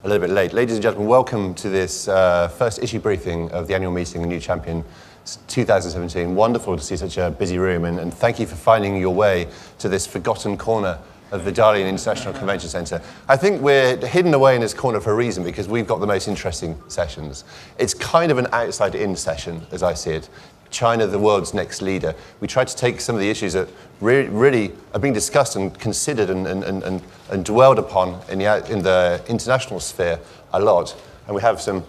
a little bit late. Ladies and gentlemen, welcome to this first issue briefing of the annual meeting of New Champion 2017. Wonderful to see such a busy room, and thank you for finding your way to this forgotten corner of the Dalian International Convention Centre. I think we're hidden away in this corner for a reason, because we've got the most interesting sessions. It's kind of an outside-in session, as I see it. China, the world's next leader. We tried to take some of the issues that really are being discussed and considered and dwelled upon in the international sphere a lot. And we have some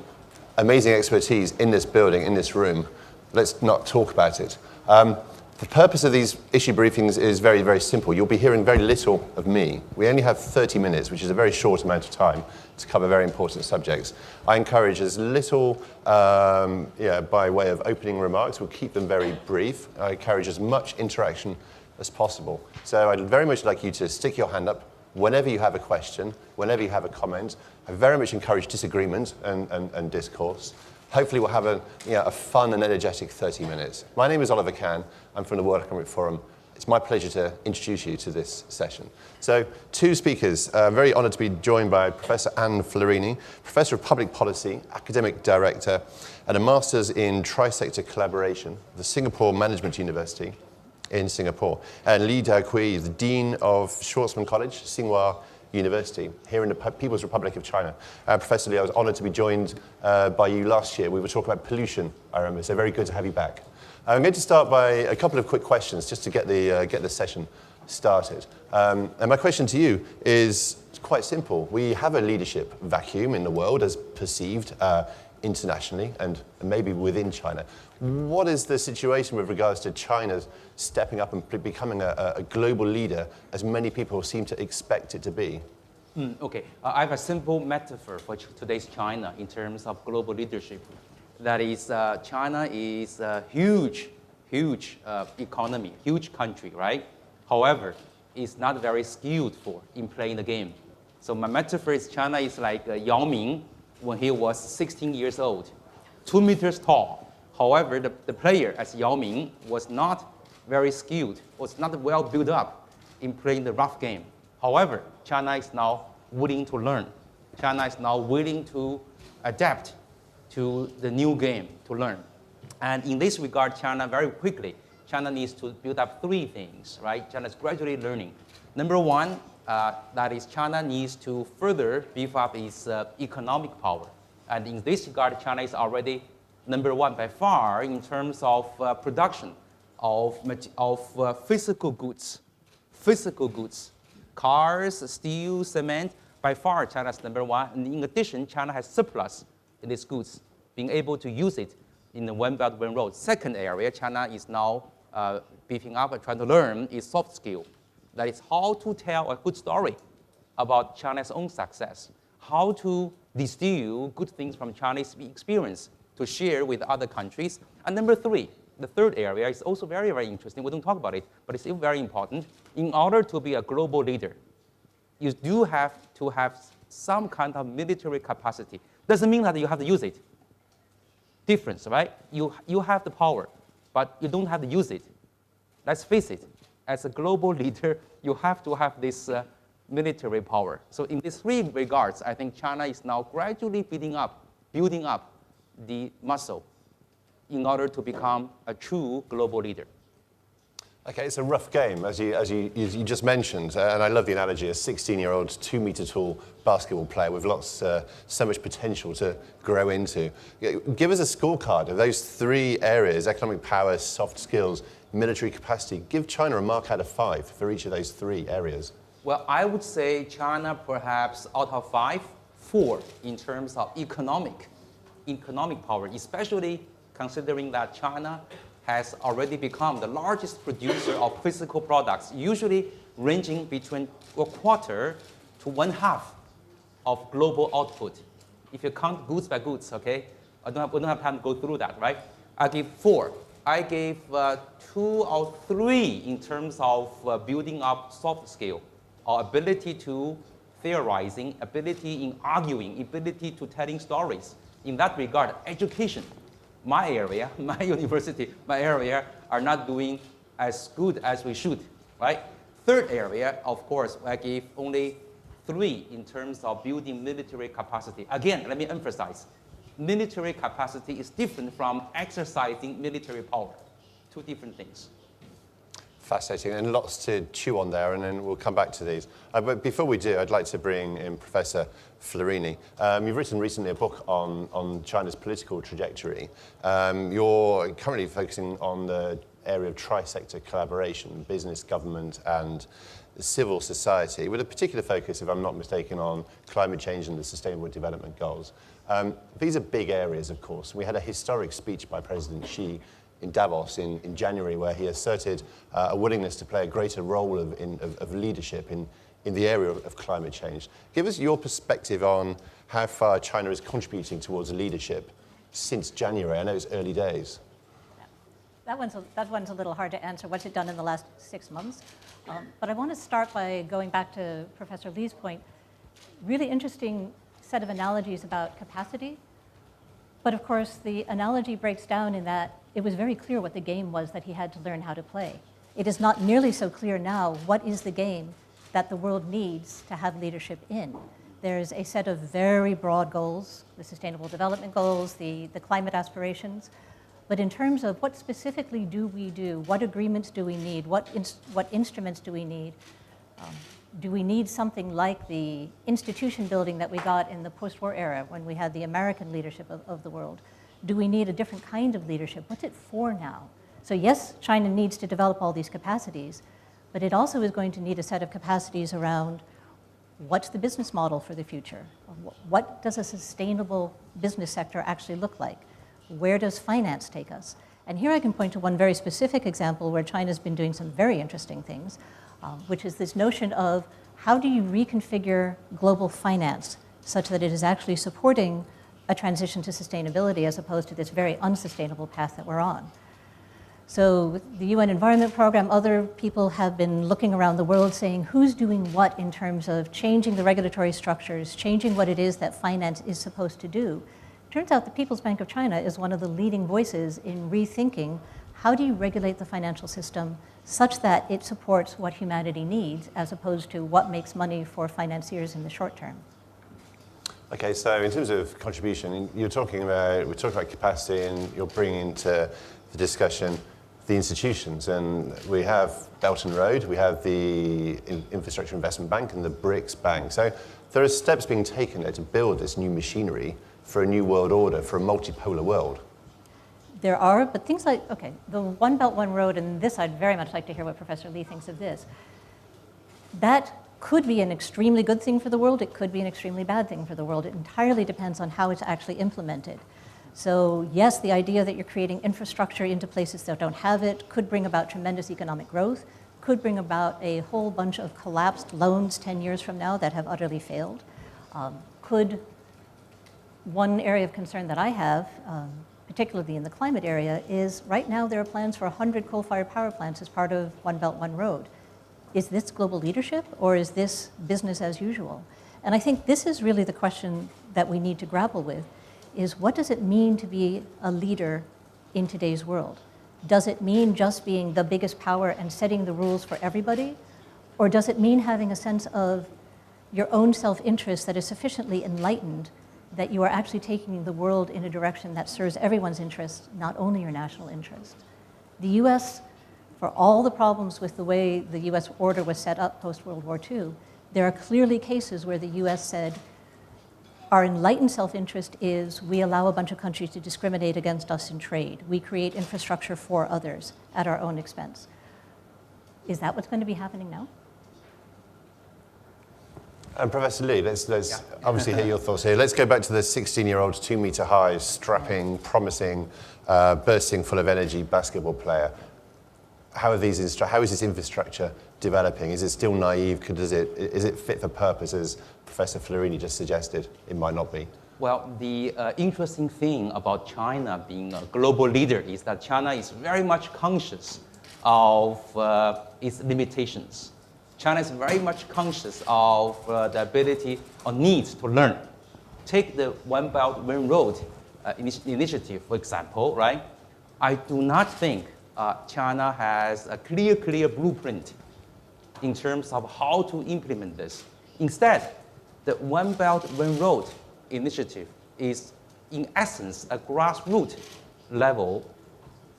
amazing expertise in this building, in this room. Let's not talk about it. The purpose of these issue briefings is very, very simple. You'll be hearing very little of me. We only have 30 minutes, which is a very short amount of time to cover very important subjects. I encourage as little by way of opening remarks. We'll keep them very brief. I encourage as much interaction as possible. So I'd very much like you to stick your hand up whenever you have a question, whenever you have a comment. I very much encourage disagreement and discourse. Hopefully we'll have a fun and energetic 30 minutes. My name is Oliver Kahn. I'm from the World Economic Forum. It's my pleasure to introduce you to this session. So, two speakers. I'm very honoured to be joined by Professor Anne Florini, Professor of Public Policy, Academic Director, and a Master's in Tri-Sector Collaboration at the Singapore Management University in Singapore, and Li Daokui, the Dean of Schwarzman College, Tsinghua University, here in the People's Republic of China. Professor Li, I was honoured to be joined by you last year. We were talking about pollution, I remember, so very good to have you back. I'm going to start by a couple of quick questions just to get the session started. And my question to you is quite simple. We have a leadership vacuum in the world as perceived internationally and maybe within China. What is the situation with regards to China stepping up and becoming a global leader, as many people seem to expect it to be? Okay, I have a simple metaphor for today's China in terms of global leadership. That is, China is a huge economy, huge country, right? However, it's not very skilled in playing the game. So my metaphor is China is like Yao Ming when he was 16 years old, 2 meters tall. However, the player as Yao Ming was not very skilled, was not well built up in playing the rough game. However, China is now willing to learn. China is now willing to adapt to the new game, to learn. And in this regard, China very quickly, China needs to build up three things, right? China is gradually learning. Number one, that is China needs to further beef up its economic power. And in this regard, China is already number one by far in terms of production of physical goods. Physical goods, cars, steel, cement, by far China is number one. And in addition, China has surplus in these goods, being able to use it in the One Belt, One Road. Second area, China is now beefing up and trying to learn is soft skill. That is how to tell a good story about China's own success, how to distill good things from Chinese experience to share with other countries. And number three, the third area is also very, very interesting. We don't talk about it, but it's still very important. In order to be a global leader, you do have to have some kind of military capacity. Doesn't mean that you have to use it. Difference, right? You have the power, but you don't have to use it. Let's face it, as a global leader, you have to have this military power. So in these three regards, I think China is now gradually building up the muscle in order to become a true global leader. Okay, it's a rough game, as you just mentioned, and I love the analogy, a 16-year-old, 2-meter-tall basketball player with so much potential to grow into. Give us a scorecard of those three areas: economic power, soft skills, military capacity. Give China a mark out of 5 for each of those three areas. Well, I would say China perhaps out of 5, 4 in terms of economic power, especially considering that China has already become the largest producer of physical products, usually ranging between a quarter to 1/2 of global output. If you count goods by goods, okay? We don't have time to go through that, right? I give 4. I gave 2 or 3 in terms of building up soft skill, or ability to theorizing, ability in arguing, ability to telling stories. In that regard, education, my area, my university, my area are not doing as good as we should, right? Third area, of course, I give only 3, in terms of building military capacity. Again, let me emphasize, military capacity is different from exercising military power. Two different things. Fascinating, and lots to chew on there, and then we'll come back to these. But before we do, I'd like to bring in Professor Florini. You've written recently a book on China's political trajectory. You're currently focusing on the area of tri-sector collaboration, business, government, and civil society, with a particular focus, if I'm not mistaken, on climate change and the Sustainable Development Goals. These are big areas, of course. We had a historic speech by President Xi in Davos in January, where he asserted a willingness to play a greater role of leadership in the area of climate change. Give us your perspective on how far China is contributing towards leadership since January. I know it's early days. That one's a little hard to answer. What's it done in the last 6 months? But I want to start by going back to Professor Li's point. Really interesting set of analogies about capacity. But of course, the analogy breaks down in that it was very clear what the game was that he had to learn how to play. It is not nearly so clear now what is the game that the world needs to have leadership in. There's a set of very broad goals, the Sustainable Development Goals, the climate aspirations. But in terms of what specifically do we do, what agreements do we need, what instruments do we need? Do we need something like the institution building that we got in the post-war era when we had the American leadership of the world? Do we need a different kind of leadership? What's it for now? So yes, China needs to develop all these capacities, but it also is going to need a set of capacities around what's the business model for the future? What does a sustainable business sector actually look like? Where does finance take us? And here I can point to one very specific example where China's been doing some very interesting things, which is this notion of how do you reconfigure global finance such that it is actually supporting a transition to sustainability as opposed to this very unsustainable path that we're on. So the UN Environment Program, other people have been looking around the world saying who's doing what in terms of changing the regulatory structures, changing what it is that finance is supposed to do. Turns out the People's Bank of China is one of the leading voices in rethinking how do you regulate the financial system such that it supports what humanity needs as opposed to what makes money for financiers in the short term. Okay, so in terms of contribution, we're talking about capacity, and you're bringing into the discussion the institutions, and we have Belt and Road, we have the Infrastructure Investment Bank and the BRICS Bank. So there are steps being taken there to build this new machinery for a new world order, for a multipolar world. There are, but things like, okay, the One Belt, One Road, and this I'd very much like to hear what Professor Li thinks of this. That could be an extremely good thing for the world, it could be an extremely bad thing for the world. It entirely depends on how it's actually implemented. So yes, the idea that you're creating infrastructure into places that don't have it could bring about tremendous economic growth, could bring about a whole bunch of collapsed loans 10 years from now that have utterly failed. One area of concern that I have, particularly in the climate area, is right now there are plans for 100 coal-fired power plants as part of One Belt, One Road. Is this global leadership, or is this business as usual? And I think this is really the question that we need to grapple with, is what does it mean to be a leader in today's world? Does it mean just being the biggest power and setting the rules for everybody? Or does it mean having a sense of your own self-interest that is sufficiently enlightened that you are actually taking the world in a direction that serves everyone's interest, not only your national interest? The US, for all the problems with the way the US order was set up post-World War II, there are clearly cases where the US said, our enlightened self-interest is we allow a bunch of countries to discriminate against us in trade. We create infrastructure for others at our own expense. Is that what's going to be happening now? And Professor Li, let's obviously hear your thoughts here. Let's go back to the 16-year-old, 2-meter-high, strapping, promising, bursting full of energy basketball player. How is this infrastructure developing? Is it still naive? Is it fit for purpose, as Professor Florini just suggested? It might not be. Well, the interesting thing about China being a global leader is that China is very much conscious of its limitations. China is very much conscious of the ability or need to learn. Take the One Belt, One Road initiative, for example, right? I do not think China has a clear blueprint in terms of how to implement this. Instead, the One Belt, One Road initiative is, in essence, a grassroots level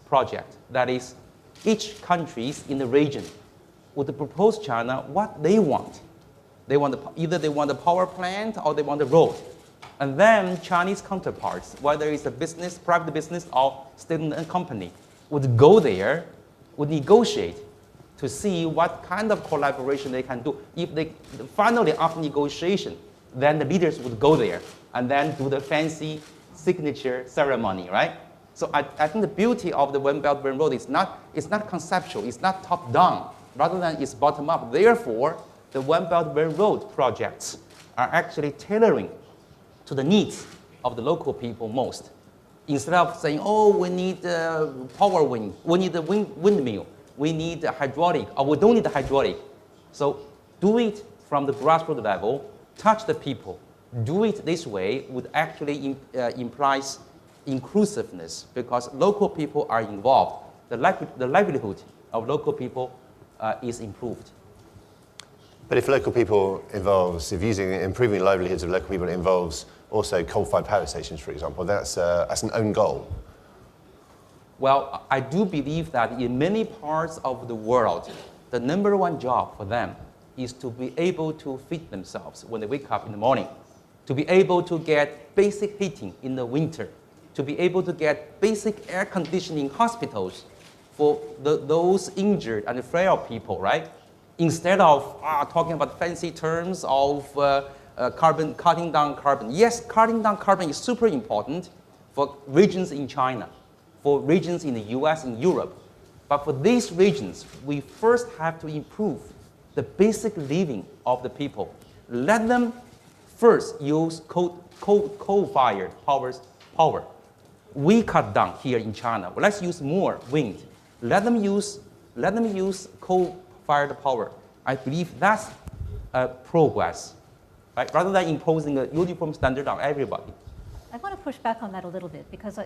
project. That is, each countries in the region would propose China what they want. They want either they want a power plant or they want a road. And then Chinese counterparts, whether it's a business, private business or state-owned company, would go there, would negotiate to see what kind of collaboration they can do. If they finally, after negotiation, then the leaders would go there and then do the fancy signature ceremony, right? So I think the beauty of the One Belt, One Road is not conceptual, it's not top-down, rather than it's bottom-up. Therefore, the One Belt, One Road projects are actually tailoring to the needs of the local people most. Instead of saying, oh, we need power wind, we need a windmill, we need a hydraulic, or we don't need a hydraulic. So do it from the grassroots level, touch the people. Do it this way would actually implies inclusiveness, because local people are involved. The livelihood of local people is improved. But if local people involves, if improving livelihoods of local people involves also coal-fired power stations, for example, that's an own goal. Well, I do believe that in many parts of the world, the number one job for them is to be able to feed themselves when they wake up in the morning, to be able to get basic heating in the winter, to be able to get basic air conditioning in for those injured and frail people, right? Instead of talking about fancy terms of cutting down carbon. Yes, cutting down carbon is super important for regions in China, for regions in the US and Europe. But for these regions, we first have to improve the basic living of the people. Let them first use coal-fired power. We cut down here in China. Well, let's use more wind. Let them use coal-fired power. I believe that's progress, right? Rather than imposing a uniform standard on everybody. I want to push back on that a little bit, because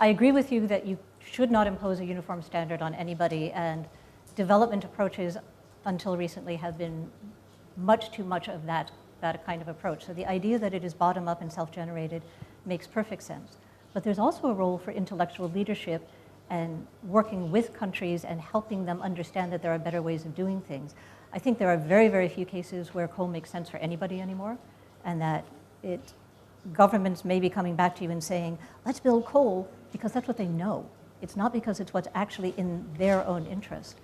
I agree with you that you should not impose a uniform standard on anybody, and development approaches until recently have been much too much of that kind of approach. So the idea that it is bottom-up and self-generated makes perfect sense. But there's also a role for intellectual leadership and working with countries and helping them understand that there are better ways of doing things. I think there are very, very few cases where coal makes sense for anybody anymore, and that governments may be coming back to you and saying, let's build coal, because that's what they know. It's not because it's what's actually in their own interest.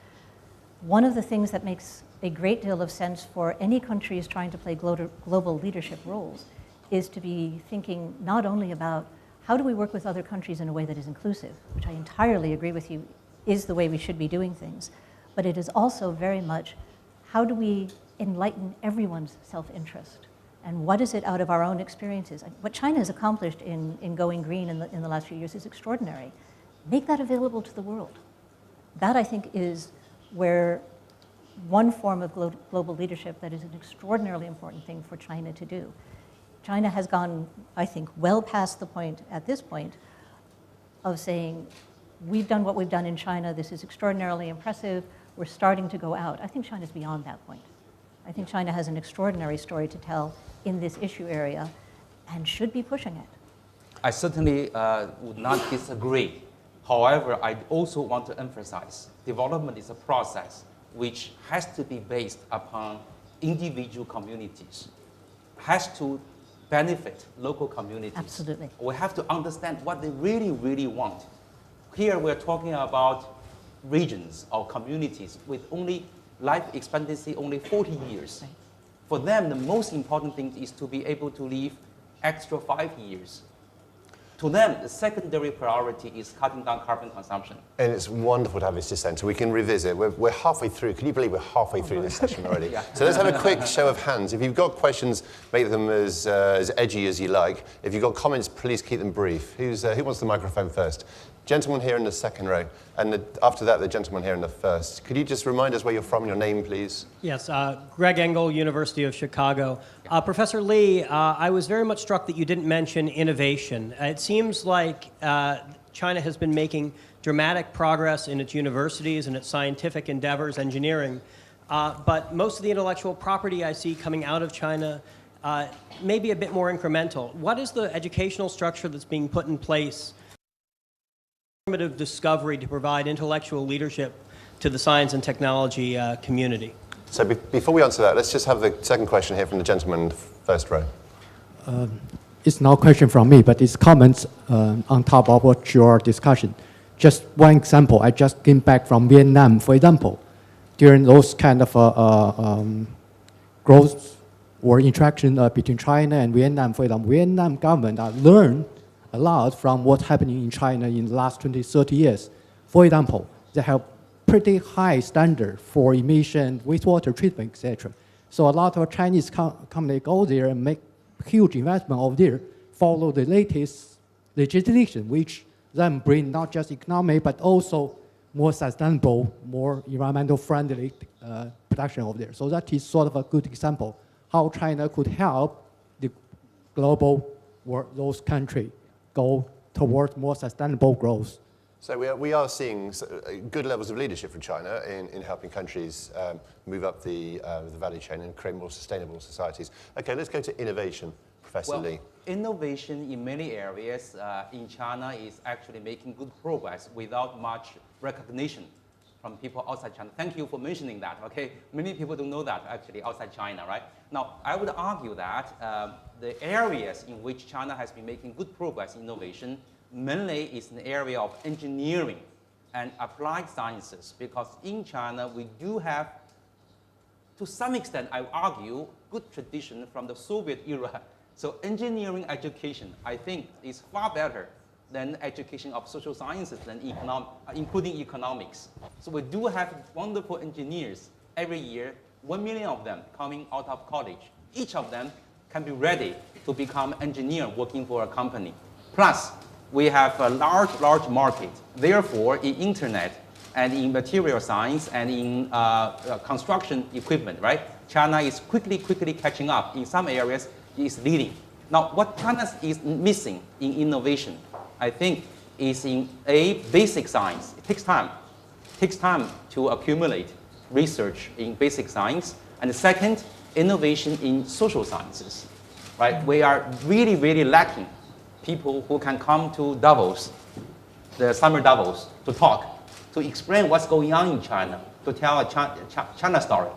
One of the things that makes a great deal of sense for any countries trying to play global leadership roles is to be thinking not only about how do we work with other countries in a way that is inclusive, which I entirely agree with you is the way we should be doing things, but it is also very much how do we enlighten everyone's self-interest, and what is it out of our own experiences? What China has accomplished in going green in the last few years is extraordinary. Make that available to the world. That, I think, is where one form of global leadership that is an extraordinarily important thing for China to do. China has gone, I think, well past the point, at this point, of saying, we've done what we've done in China, this is extraordinarily impressive, we're starting to go out. I think China's beyond that point. I think China has an extraordinary story to tell in this issue area and should be pushing it. I certainly would not disagree. However, I also want to emphasize development is a process which has to be based upon individual communities, has to benefit local communities. Absolutely. We have to understand what they really, really want. Here we're talking about regions or communities with only life expectancy only 40 years. Right. For them, the most important thing is to be able to live extra 5 years. To them, the secondary priority is cutting down carbon consumption. And it's wonderful to have this dissent, so we can revisit. We're halfway through. Can you believe we're halfway through this session already? Yeah. So let's have a quick show of hands. If you've got questions, make them as edgy as you like. If you've got comments, please keep them brief. Who wants the microphone first? Gentleman here in the second row, and after that, the gentleman here in the first. Could you just remind us where you're from, your name, please? Yes, Greg Engel, University of Chicago. Professor Li, I was very much struck that you didn't mention innovation. It seems like China has been making dramatic progress in its universities and its scientific endeavors, engineering. but most of the intellectual property I see coming out of China may be a bit more incremental. What is the educational structure that's being put in place of discovery to provide intellectual leadership to the science and technology community? So before we answer that, let's just have the second question here from the gentleman in the first row. It's not a question from me, but it's comments on top of what your discussion. Just one example, I just came back from Vietnam, for example. During those kind of growth or interaction between China and Vietnam, for example, Vietnam government learned a lot from what's happening in China in the last 20, 30 years. For example, they have pretty high standard for emission, wastewater treatment, etc. So a lot of Chinese companies go there and make huge investment over there, follow the latest legislation, which then bring not just economic, but also more sustainable, more environmental friendly production over there. So that is sort of a good example how China could help the global or those countries go towards more sustainable growth. So we are seeing good levels of leadership from China in helping countries move up the value chain and create more sustainable societies. Okay, let's go to innovation, Professor Li. Innovation in many areas in China is actually making good progress without much recognition from people outside China. Thank you for mentioning that, okay? Many people don't know that actually outside China, right? Now, I would argue that the areas in which China has been making good progress in innovation mainly is an area of engineering and applied sciences, because in China we do have, to some extent, I argue, good tradition from the Soviet era. So engineering education, I think, is far better than education of social sciences, including economics. So we do have wonderful engineers every year, 1 million of them coming out of college. Each of them can be ready to become engineer working for a company. Plus, we have a large market. Therefore, in internet and in material science and in construction equipment, right? China is quickly catching up. In some areas, it is leading. Now, what China is missing in innovation, I think, is in basic science. It takes time. It takes time to accumulate research in basic science. And the second, innovation in social sciences, right? We are really lacking people who can come to Davos, the summer Davos, to talk, to explain what's going on in China, to tell a China story.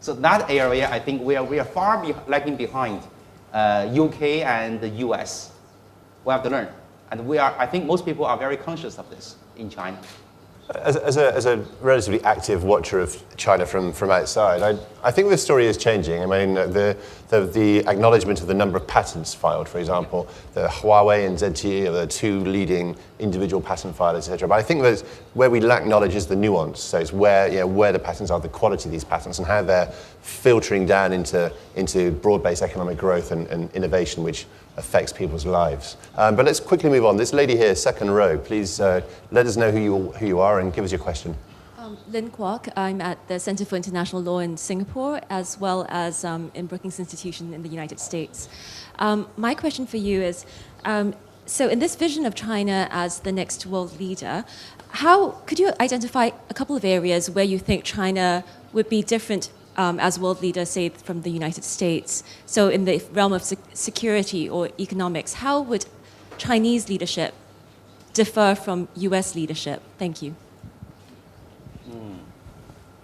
So that area, I think we are far lagging behind UK and the US. We have to learn. And I think most people are very conscious of this in China. As a relatively active watcher of China from outside, I think this story is changing. I mean, the acknowledgement of the number of patents filed, for example, the Huawei and ZTE are the two leading individual patent filers, etc. But I think that where we lack knowledge is the nuance. So it's where the patents are, the quality of these patents, and how they're filtering down into broad-based economic growth and innovation, which affects people's lives. But let's quickly move on. This lady here, second row, please let us know who you are and give us your question. Lynn Kwok. I'm at the Center for International Law in Singapore, as well as in Brookings Institution in the United States. My question for you is, so in this vision of China as the next world leader, how could you identify a couple of areas where you think China would be different as world leader, say, from the United States? So in the realm of security or economics, how would Chinese leadership differ from US leadership? Thank you.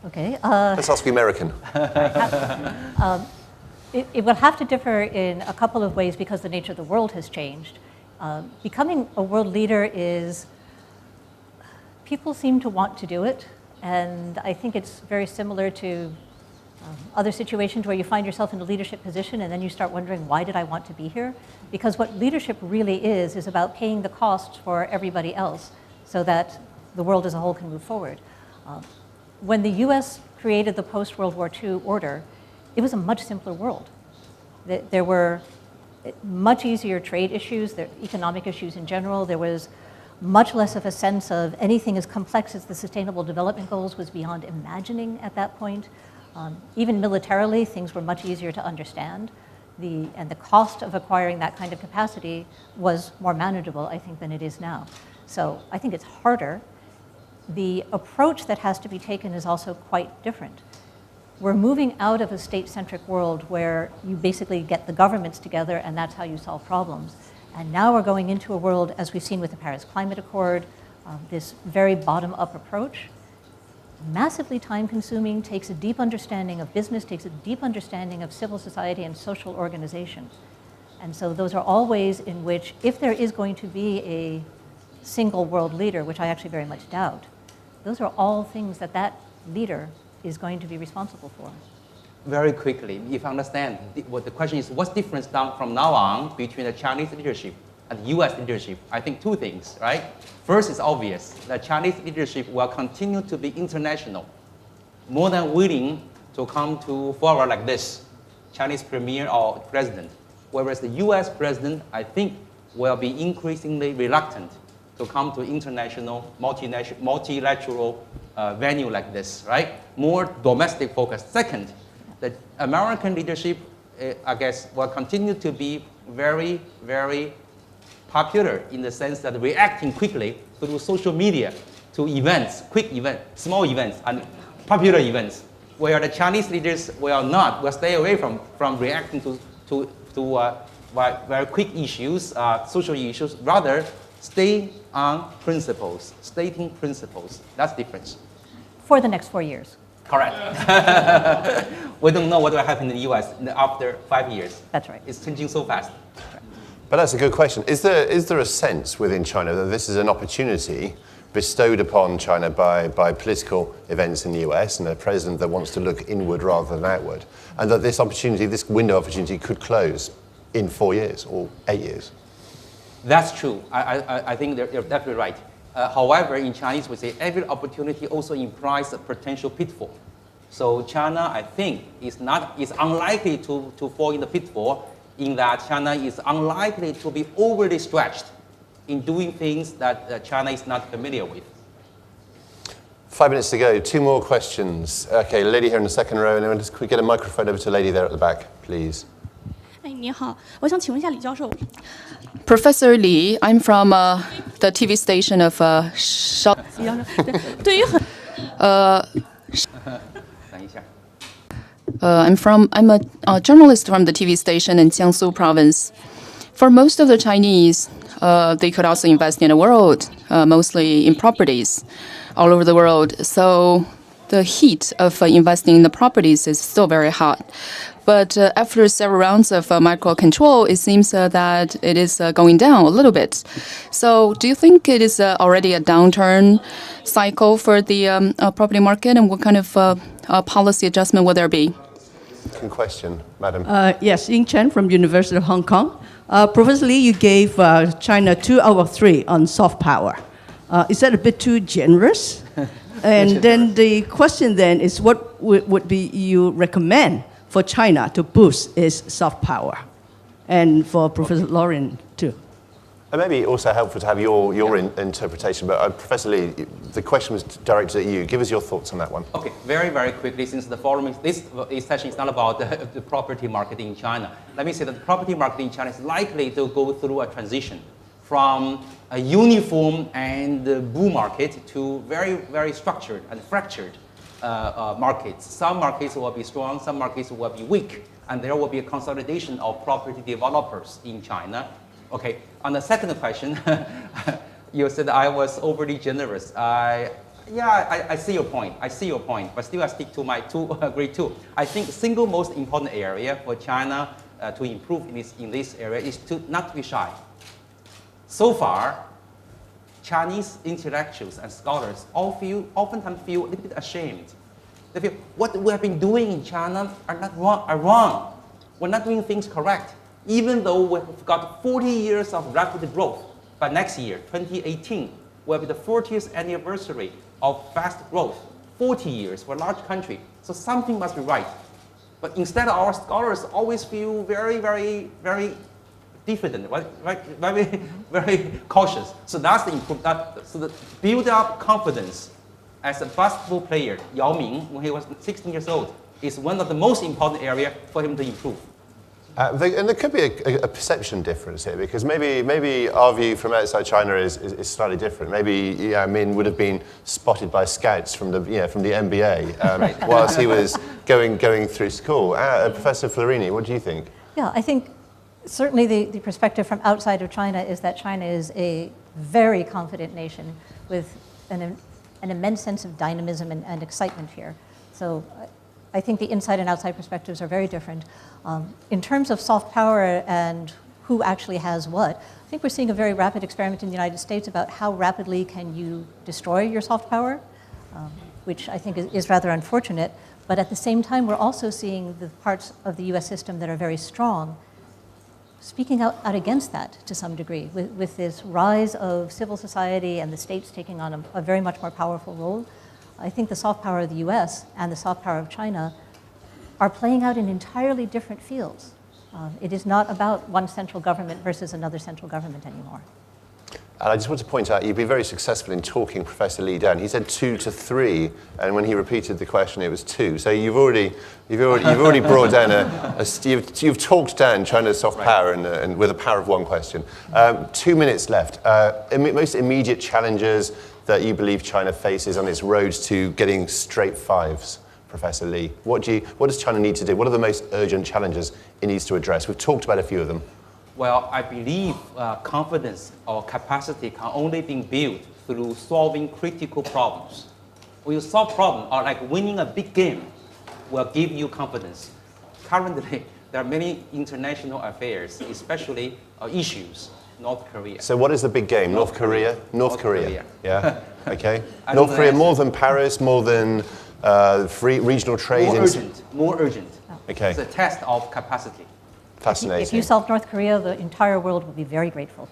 Okay. Let's ask the American. It will have to differ in a couple of ways because the nature of the world has changed. Becoming a world leader is, people seem to want to do it, and I think it's very similar to other situations where you find yourself in a leadership position and then you start wondering, why did I want to be here? Because what leadership really is about paying the cost for everybody else so that the world as a whole can move forward. When the US created the post-World War II order, it was a much simpler world. There were much easier trade issues, economic issues in general. There was much less of a sense of anything as complex as the Sustainable Development Goals was beyond imagining at that point. Even militarily, things were much easier to understand. And the cost of acquiring that kind of capacity was more manageable, I think, than it is now. So I think it's harder. The approach that has to be taken is also quite different. we're moving out of a state-centric world where you basically get the governments together and that's how you solve problems. And now we're going into a world, as we've seen with the Paris Climate Accord, this very bottom-up approach. Massively time-consuming, takes a deep understanding of business, takes a deep understanding of civil society and social organization. And so those are all ways in which, if there is going to be a single world leader, which I actually very much doubt, those are all things that that leader is going to be responsible for. Very quickly, if you understand, what the question is, what's difference from now on between the Chinese leadership and the US leadership? I think two things, right? First, it's obvious that Chinese leadership will continue to be international, more than willing to come to forward like this, Chinese premier or president. Whereas the US president, I think, will be increasingly reluctant to come to international, multilateral venue like this, right? More domestic focused. Second, the American leadership, I guess, will continue to be very, very popular in the sense that reacting quickly through social media to events, quick events, small events, and popular events, where the Chinese leaders will stay away from reacting to very quick issues, social issues, rather stay on principles, stating principles. That's the difference. For the next 4 years. Correct. We don't know what will happen in the US after 5 years. That's right. It's changing so fast. But that's a good question. Is there a sense within China that this is an opportunity bestowed upon China by political events in the US and a president that wants to look inward rather than outward, and that this opportunity, this window of opportunity, could close in 4 years or 8 years? That's true. I think you're definitely right. However, in Chinese we say every opportunity also implies a potential pitfall. So China, I think, is unlikely to fall in the pitfall, in that China is unlikely to be overly stretched in doing things that China is not familiar with. 5 minutes to go. 2 more questions. Okay, lady here in the second row, and then could we get a microphone over to the lady there at the back, please? 你好，我想请问一下李教授。 Professor Li, I'm from the TV station of 李教授，对于很 等一下。 I'm a journalist from the TV station in Jiangsu province. For most of the Chinese, they could also invest in the world, mostly in properties all over the world. So the heat of investing in the properties is still very hot. But after several rounds of macro control, it seems that it is going down a little bit. So do you think it is already a downturn cycle for the property market, and what kind of policy adjustment will there be? Good question, madam. Yes, Ying Chen from University of Hong Kong. Professor Li, you gave China 2 out of 3 on soft power. Is that a bit too generous? And then the question then is, what would be you recommend for China to boost its soft power? And for Professor Lauren too. It may be also helpful to have your interpretation, but Professor Li, the question was directed at you. Give us your thoughts on that one. Okay, very, very quickly, since this session is not about the property market in China. Let me say that the property market in China is likely to go through a transition from a uniform and bull market to very, very structured and fractured markets. Some markets will be strong, some markets will be weak, and there will be a consolidation of property developers in China. Okay, on the second question, you said I was overly generous. I see your point. I see your point, but still I stick to my grade 2. I think the single most important area for China to improve in this area is to not be shy. So far, Chinese intellectuals and scholars oftentimes feel a little bit ashamed. They feel what we have been doing in China are wrong. We're not doing things correct. Even though we've got 40 years of rapid growth, but next year, 2018, will be the 40th anniversary of fast growth. 40 years for a large country, so something must be right. But instead, our scholars always feel very, very, very diffident, right? Very, very cautious. So that's the improvement. So the build up confidence as a basketball player, Yao Ming, when he was 16 years old, is one of the most important areas for him to improve. And there could be a perception difference here, because maybe our view from outside China is slightly different. Maybe Min would have been spotted by scouts from the MBA whilst he was going through school. Professor Florini, what do you think? Yeah, I think certainly the perspective from outside of China is that China is a very confident nation with an immense sense of dynamism and excitement here. So I think the inside and outside perspectives are very different. In terms of soft power and who actually has what, I think we're seeing a very rapid experiment in the United States about how rapidly can you destroy your soft power, which I think is rather unfortunate. But at the same time, we're also seeing the parts of the US system that are very strong speaking out against that to some degree, with this rise of civil society and the states taking on a very much more powerful role. I think the soft power of the US and the soft power of China are playing out in entirely different fields. It is not about one central government versus another central government anymore. And I just want to point out, you've been very successful in talking Professor Li down. He said 2 to 3, and when he repeated the question, it was 2. So you've already brought down you've talked down China's soft power and with a power of one question. 2 minutes left. Most immediate challenges that you believe China faces on its road to getting straight fives, Professor Li. What does China need to do? What are the most urgent challenges it needs to address? We've talked about a few of them. Well, I believe confidence or capacity can only be built through solving critical problems. When you solve problems, or like winning a big game, will give you confidence. Currently, there are many international affairs, especially issues. North Korea. So what is the big game? North Korea? North Korea. Yeah. Okay. North Korea more than Paris, more than free regional trade. More urgent. Okay. It's a test of capacity. Fascinating. If you solve North Korea, the entire world will be very grateful.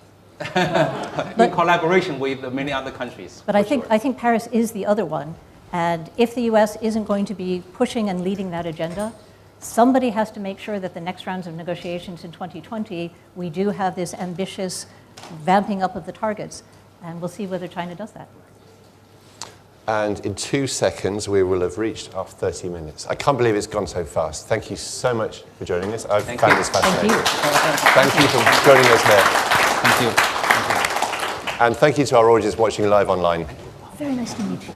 In collaboration with many other countries. But I think Paris is the other one. And if the US isn't going to be pushing and leading that agenda, somebody has to make sure that the next rounds of negotiations in 2020, we do have this ambitious vamping up of the targets. And we'll see whether China does that. And in 2 seconds, we will have reached our 30 minutes. I can't believe it's gone so fast. Thank you so much for joining us. I've found this fascinating. Thank Thank you. you for joining us here. Thank you. And thank you to our audience watching live online. Very nice to meet you.